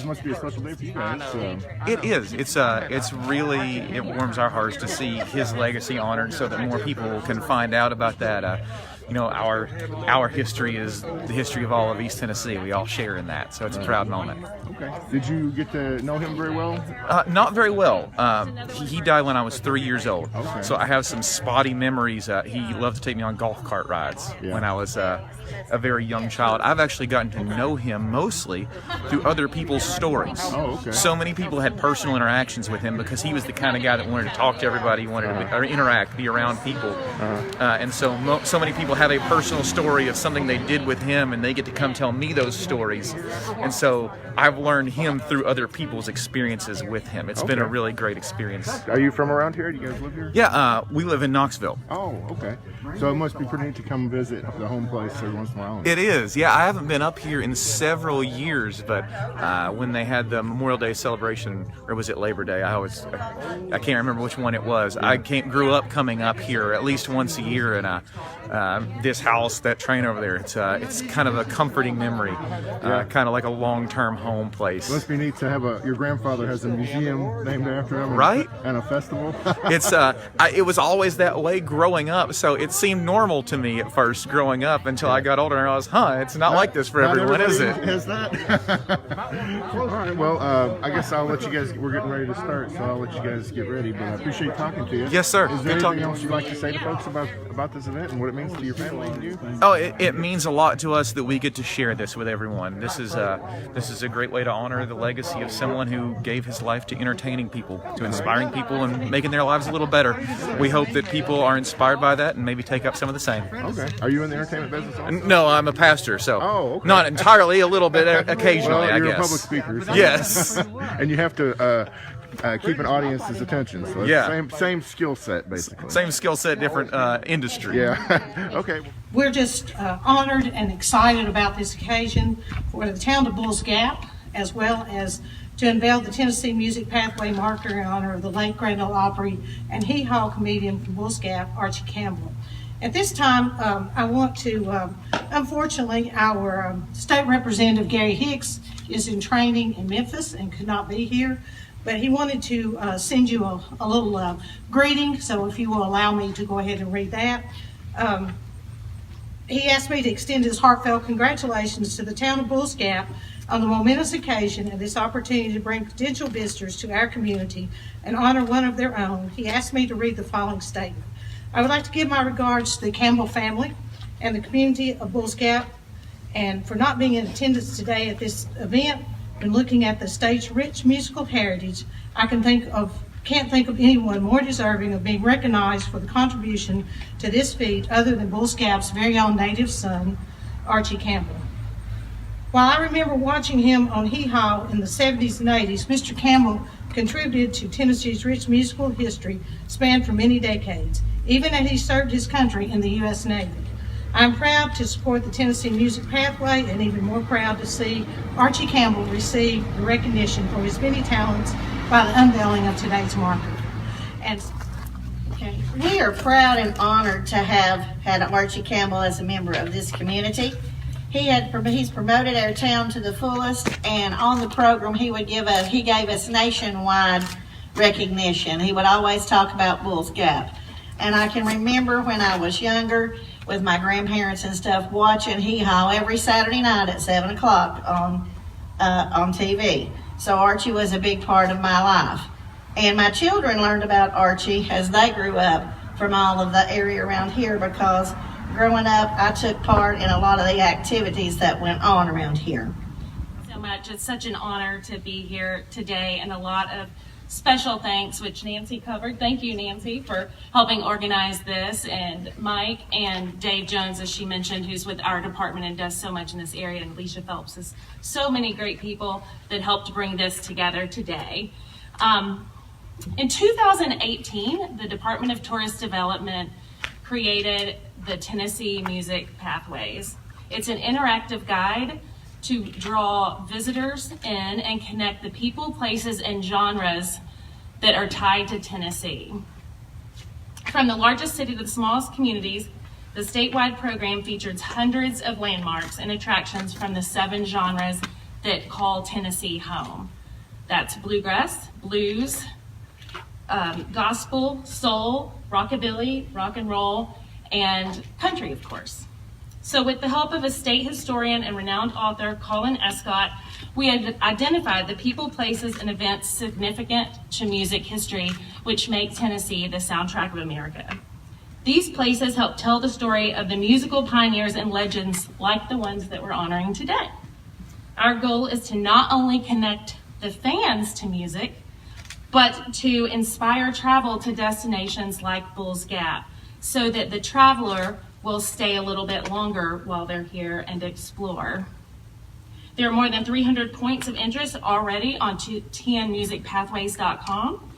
must be a special day for you guys. It is. It's really, it warms our hearts to see his legacy honored so that more people can find out about that. Our history is the history of all of East Tennessee. We all share in that, so it's a proud moment. Okay. Did you get to know him very well? Not very well. He died when I was 3 years old, so I have some spotty memories. He loved to take me on golf cart rides when I was a very young child. I've actually gotten to know him mostly through other people's stories. Oh, okay. So many people had personal interactions with him because he was the kind of guy that wanted to talk to everybody, wanted to interact, be around people, and so many people have a personal story of something they did with him, and they get to come tell me those stories. And so I've learned him through other people's experiences with him. It's been a really great experience. Are you from around here? Do you guys live here? Yeah, we live in Knoxville. Oh, okay. So it must be pretty neat to come visit the home place every once in a while. It is. Yeah, I haven't been up here in several years, but when they had the Memorial Day celebration, or was it Labor Day? I can't remember which one it was. I grew up coming up here at least once a year, and this house, that train over there, it's kind of a comforting memory, kind of like a long-term home place. It must be neat to have your grandfather has a museum named after him, right? And a festival. It was always that way growing up, so it seemed normal to me at first growing up until I got older and I realized, it's not like this for everyone, is it? Has that? All right. Well, I guess I'll let you guys. We're getting ready to start, so I'll let you guys get ready. But I appreciate talking to you. Yes, sir. Is there anything else you'd like to say to folks about this event and what it means to your family and you? Oh, it means a lot to us that we get to share this with everyone. This is a great way to honor the legacy of someone who gave his life to entertaining people, to inspiring people, and making their lives a little better. We hope that people are inspired by that and maybe take up some of the same. Okay. Are you in the entertainment business also? No, I'm a pastor, so okay. Not entirely, a little bit occasionally, I guess. You're a public speaker. So. Yes. And you have to keep an audience's attention. So it's same skill set, basically. Same skill set, different industry. Yeah. Okay. We're just honored and excited about this occasion for the town of Bulls Gap, as well as to unveil the Tennessee Music Pathway marker in honor of the late Grand Ole Opry and Hee Haw comedian from Bulls Gap, Archie Campbell. At this time, I want to, unfortunately, our state representative, Gary Hicks, is in training in Memphis and could not be here, but he wanted to send you a little greeting, so if you will allow me to go ahead and read that. He asked me to extend his heartfelt congratulations to the town of Bulls Gap on the momentous occasion and this opportunity to bring potential visitors to our community and honor one of their own. He asked me to read the following statement. I would like to give my regards to the Campbell family and the community of Bulls Gap, and for not being in attendance today at this event and looking at the state's rich musical heritage, I can't think of anyone more deserving of being recognized for the contribution to this feat other than Bulls Gap's very own native son, Archie Campbell. While I remember watching him on Hee Haw in the 70s and 80s, Mr. Campbell contributed to Tennessee's rich musical history spanned for many decades, even as he served his country in the U.S. Navy. I'm proud to support the Tennessee Music Pathway and even more proud to see Archie Campbell receive the recognition for his many talents by the unveiling of today's marker. We are proud and honored to have had Archie Campbell as a member of this community. He's promoted our town to the fullest, and on the program he gave us nationwide recognition. He would always talk about Bulls Gap. And I can remember when I was younger with my grandparents and stuff watching Hee Haw every Saturday night at 7 o'clock on TV. So Archie was a big part of my life. And my children learned about Archie as they grew up from all of the area around here, because growing up I took part in a lot of the activities that went on around here. So much. It's such an honor to be here today, and a lot of special thanks, which Nancy covered. Thank you, Nancy, for helping organize this, and Mike and Dave Jones, as she mentioned, who's with our department and does so much in this area, and Alicia Phelps. Is so many great people that helped bring this together today. In 2018, the Department of Tourist Development created the Tennessee Music Pathways. It's an interactive guide to draw visitors in and connect the people, places, and genres that are tied to Tennessee. From the largest city to the smallest communities, the statewide program features hundreds of landmarks and attractions from the 7 genres that call Tennessee home. That's bluegrass, blues, gospel, soul, rockabilly, rock and roll, and country, of course. So with the help of a state historian and renowned author, Colin Escott, we had identified the people, places, and events significant to music history, which make Tennessee the soundtrack of America. These places help tell the story of the musical pioneers and legends like the ones that we're honoring today. Our goal is to not only connect the fans to music, but to inspire travel to destinations like Bulls Gap, so that the traveler will stay a little bit longer while they're here and explore. There are more than 300 points of interest already on tnmusicpathways.com,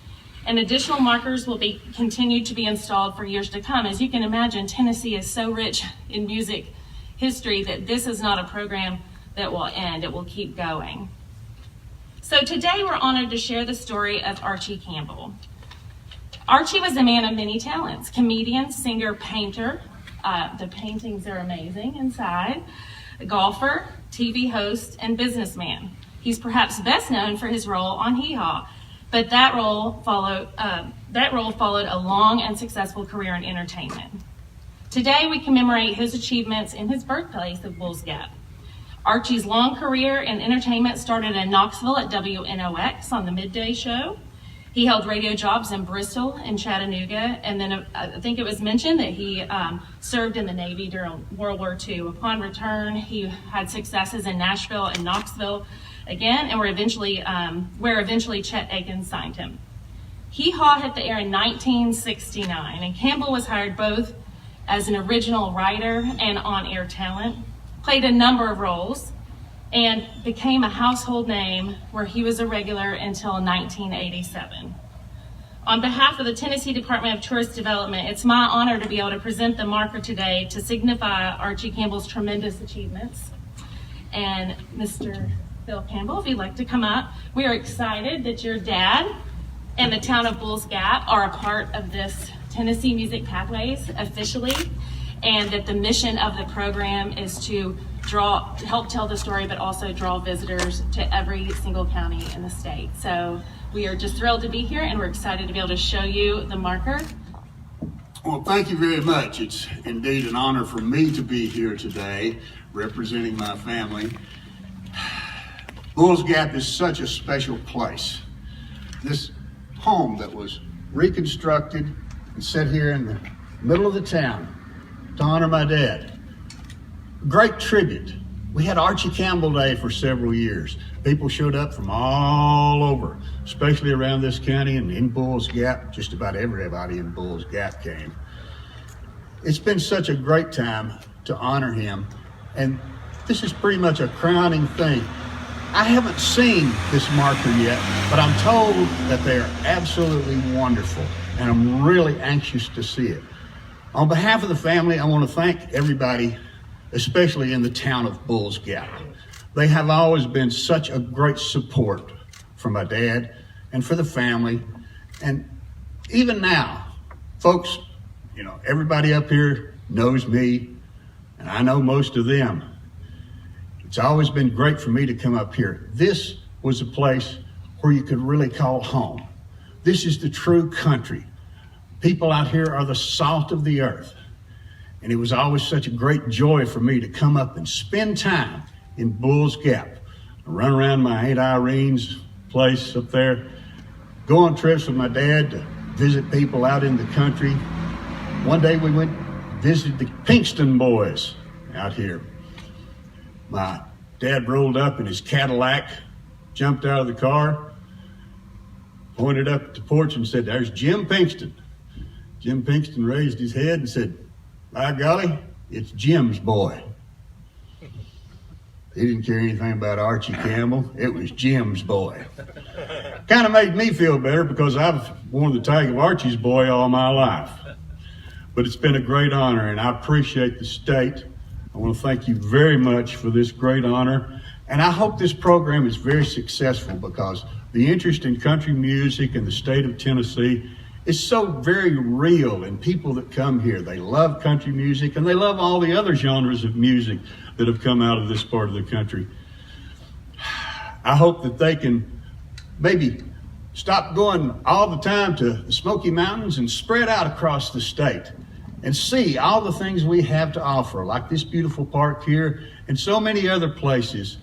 and additional markers will be continued to be installed for years to come. As you can imagine, Tennessee is so rich in music history that this is not a program that will end. It will keep going. So today we're honored to share the story of Archie Campbell. Archie was a man of many talents: comedian, singer, painter. The paintings are amazing inside. A golfer, TV host, and businessman. He's perhaps best known for his role on Hee Haw, but that role followed a long and successful career in entertainment. Today we commemorate his achievements in his birthplace of Bulls Gap. Archie's long career in entertainment started in Knoxville at WNOX on the midday show. He held radio jobs in Bristol and Chattanooga, and then I think it was mentioned that he served in the Navy during World War II. Upon return, he had successes in Nashville and Knoxville again, and where eventually Chet Aikens signed him. Hee Haw hit the air in 1969, and Campbell was hired both as an original writer and on-air talent, played a number of roles, and became a household name where he was a regular until 1987. On behalf of the Tennessee Department of Tourist Development, it's my honor to be able to present the marker today to signify Archie Campbell's tremendous achievements. And Mr. Phil Campbell, if you'd like to come up, we are excited that your dad and the town of Bulls Gap are a part of this Tennessee Music Pathways officially, and that the mission of the program is to help tell the story, but also draw visitors to every single county in the state. So we are just thrilled to be here, and we're excited to be able to show you the marker. Well, thank you very much. It's indeed an honor for me to be here today, representing my family. Bulls Gap is such a special place. This home that was reconstructed and set here in the middle of the town to honor my dad. Great tribute. We had Archie Campbell Day for several years. People showed up from all over, especially around this county and in Bulls Gap. Just about everybody in Bulls Gap came. It's been such a great time to honor him, and this is pretty much a crowning thing. I haven't seen this marker yet, but I'm told that they are absolutely wonderful, and I'm really anxious to see it. On behalf of the family, I want to thank everybody, especially in the town of Bulls Gap. They have always been such a great support for my dad and for the family. And even now, folks, everybody up here knows me, and I know most of them. It's always been great for me to come up here. This was a place where you could really call home. This is the true country. People out here are the salt of the earth. And it was always such a great joy for me to come up and spend time in Bulls Gap, run around my Aunt Irene's place up there, go on trips with my dad to visit people out in the country. One day we went visit the Pinkston boys out here. My dad rolled up in his Cadillac, jumped out of the car, pointed up at the porch and said, "There's Jim Pinkston." Jim Pinkston raised his head and said, "By golly, it's Jim's boy." He didn't care anything about Archie Campbell. It was Jim's boy. Kind of made me feel better because I've worn the tag of Archie's boy all my life. But it's been a great honor, and I appreciate the state. I want to thank you very much for this great honor. And I hope this program is very successful because the interest in country music in the state of Tennessee is so very real, and people that come here, they love country music and they love all the other genres of music that have come out of this part of the country. I hope that they can maybe stop going all the time to the Smoky Mountains and spread out across the state and see all the things we have to offer, like this beautiful park here and so many other places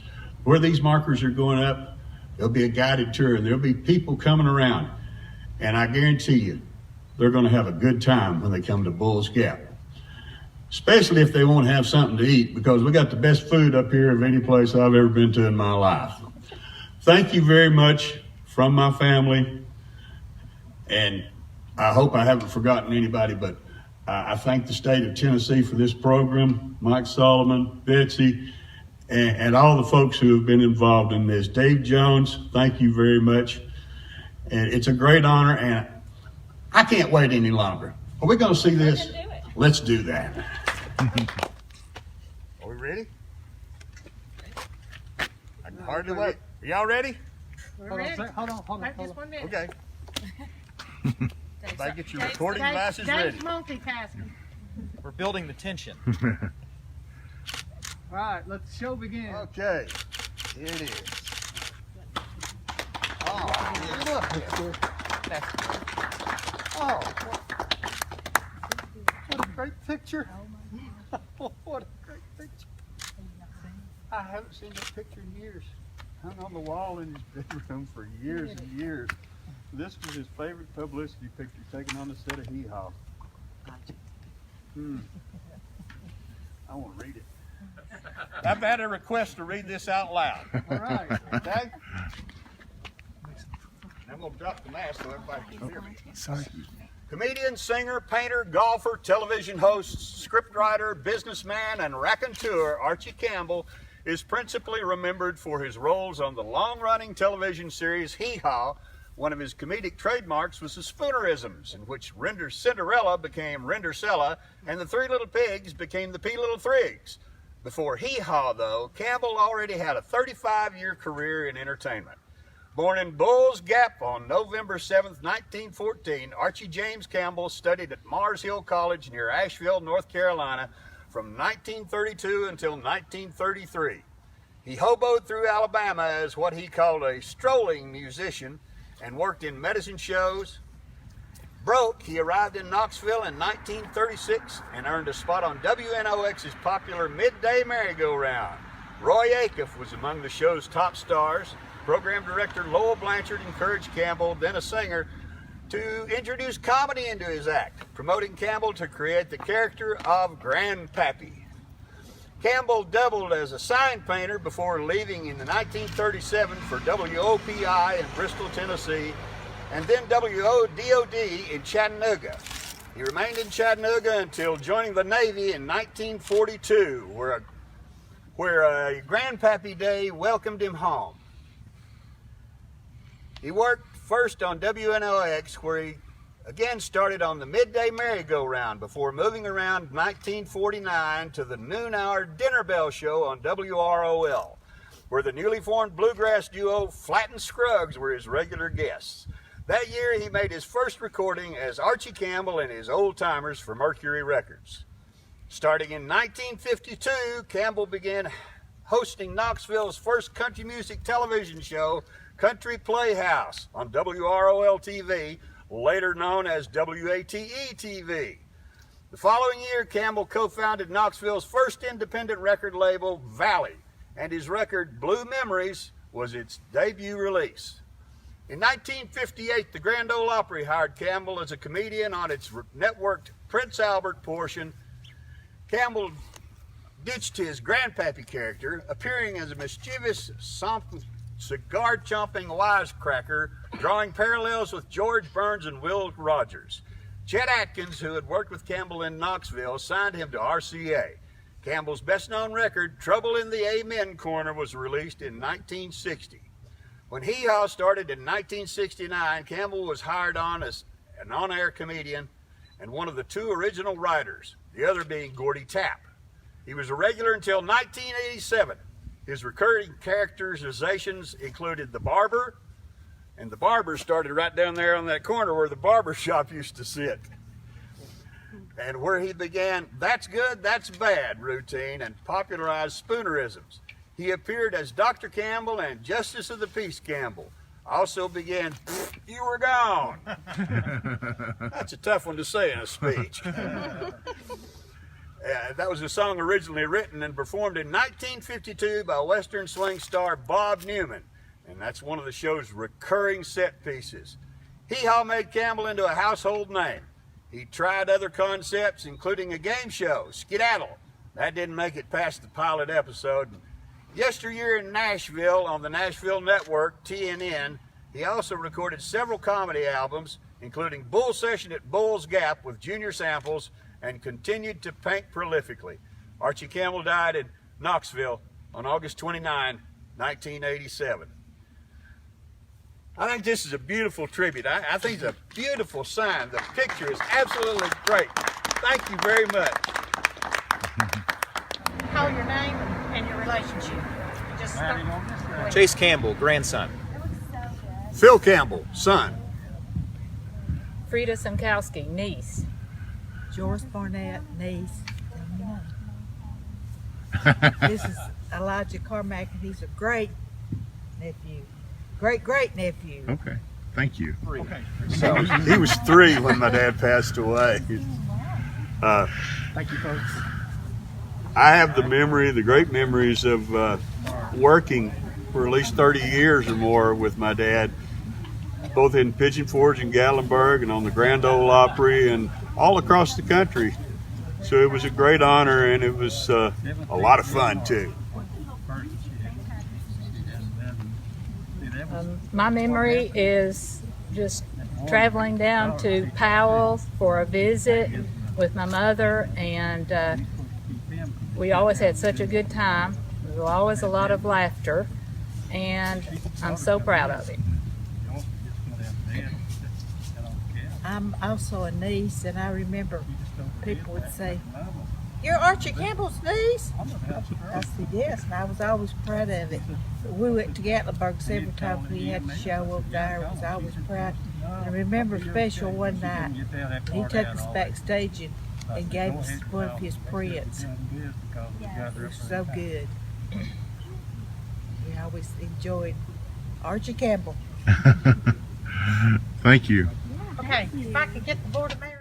where these markers are going up. There'll be a guided tour and there'll be people coming around. And I guarantee you, they're going to have a good time when they come to Bulls Gap, especially if they won't have something to eat, because we got the best food up here of any place I've ever been to in my life. Thank you very much from my family, and I hope I haven't forgotten anybody, but I thank the state of Tennessee for this program, Mike Solomon, Betsy, and all the folks who have been involved in this. Dave Jones, thank you very much. And it's a great honor, and I can't wait any longer. Are we going to see this? Let's do that. Are we ready? I can hardly wait. Are y'all ready? We're ready. Hold on. Just 1 minute. Okay. Everybody get your recording devices ready. Dave's multitasking. We're building the tension. All right, let the show begin. Okay. Here it is. Oh, look here. Oh, what a great picture. What a great picture. I haven't seen this picture in years. Hung on the wall in his bedroom for years and years. This was his favorite publicity picture taken on the set of Hee Haw. I want to read it. I've had a request to read this out loud. All right. Okay? I'm going to drop the mask so everybody can hear me. Sorry. Comedian, singer, painter, golfer, television host, scriptwriter, businessman, and raconteur Archie Campbell is principally remembered for his roles on the long-running television series Hee Haw. One of his comedic trademarks was the spoonerisms, in which Render Cinderella became Rendercella, and the Three Little Pigs became the P Little Thrigs. Before Hee Haw, though, Campbell already had a 35-year career in entertainment. Born in Bulls Gap on November 7, 1914, Archie James Campbell studied at Mars Hill College near Asheville, North Carolina, from 1932 until 1933. He hoboed through Alabama as what he called a strolling musician and worked in medicine shows. Broke, he arrived in Knoxville in 1936 and earned a spot on WNOX's popular midday merry-go-round. Roy Acuff was among the show's top stars. Program director Lowell Blanchard encouraged Campbell, then a singer, to introduce comedy into his act, promoting Campbell to create the character of Grandpappy. Campbell doubled as a sign painter before leaving in 1937 for WOPI in Bristol, Tennessee, and then WODOD in Chattanooga. He remained in Chattanooga until joining the Navy in 1942, where a Grandpappy Day welcomed him home. He worked first on WNOX, where he again started on the midday merry-go-round before moving around 1949 to the noon-hour dinner bell show on WROL, where the newly formed bluegrass duo Flatt and Scruggs were his regular guests. That year, he made his first recording as Archie Campbell and his Old Timers for Mercury Records. Starting in 1952, Campbell began hosting Knoxville's first country music television show, Country Playhouse, on WROL-TV, later known as WATE-TV. The following year, Campbell co-founded Knoxville's first independent record label, Valley, and his record, Blue Memories, was its debut release. In 1958, the Grand Ole Opry hired Campbell as a comedian on its networked Prince Albert portion. Campbell ditched his Grandpappy character, appearing as a mischievous, cigar-chomping wisecracker, drawing parallels with George Burns and Will Rogers. Chet Atkins, who had worked with Campbell in Knoxville, signed him to RCA. Campbell's best-known record, Trouble in the Amen Corner, was released in 1960. When Hee Haw started in 1969, Campbell was hired on as an on-air comedian and one of the two original writers, the other being Gordy Tapp. He was a regular until 1987. His recurring characterizations included the barber, and the barber started right down there on that corner where the barber shop used to sit, and where he began "that's good, that's bad" routine and popularized spoonerisms. He appeared as Dr. Campbell and Justice of the Peace Campbell. Also began, "You were gone." That's a tough one to say in a speech. That was a song originally written and performed in 1952 by Western swing star Bob Newman, and that's one of the show's recurring set pieces. Hee-haw made Campbell into a household name. He tried other concepts, including a game show, Skedaddle. That didn't make it past the pilot episode. Yesteryear in Nashville on the Nashville Network, TNN, he also recorded several comedy albums, including Bull Session at Bulls Gap with Junior Samples, and continued to paint prolifically. Archie Campbell died in Knoxville on August 29, 1987. I think this is a beautiful tribute. I think it's a beautiful sign. The picture is absolutely great. Thank you very much. Call your name and your relationship. Just start. Chase Campbell, grandson. Phil Campbell, son. Frida Simkowski, niece. Joyce Barnett, niece. This is Elijah Carmack, and he's a great nephew. Great nephew. Okay, thank you. So he was 3 when my dad passed away. Thank you, folks. I have the great memories of working for at least 30 years or more with my dad, both in Pigeon Forge and Gatlinburg and on the Grand Ole Opry and all across the country. So it was a great honor, and it was a lot of fun too. My memory is just traveling down to Powell for a visit with my mother, and we always had such a good time. There was always a lot of laughter, and I'm so proud of it. I'm also a niece, and I remember people would say, "You're Archie Campbell's niece?" I said, "Yes," and I was always proud of it. We went to Gatlinburg several times. We had to show up there. I was always proud. And I remember special one night, he took us backstage and gave us one of his prints. It was so good. We always enjoyed Archie Campbell. Thank you. Okay, if I could get the board of mayor.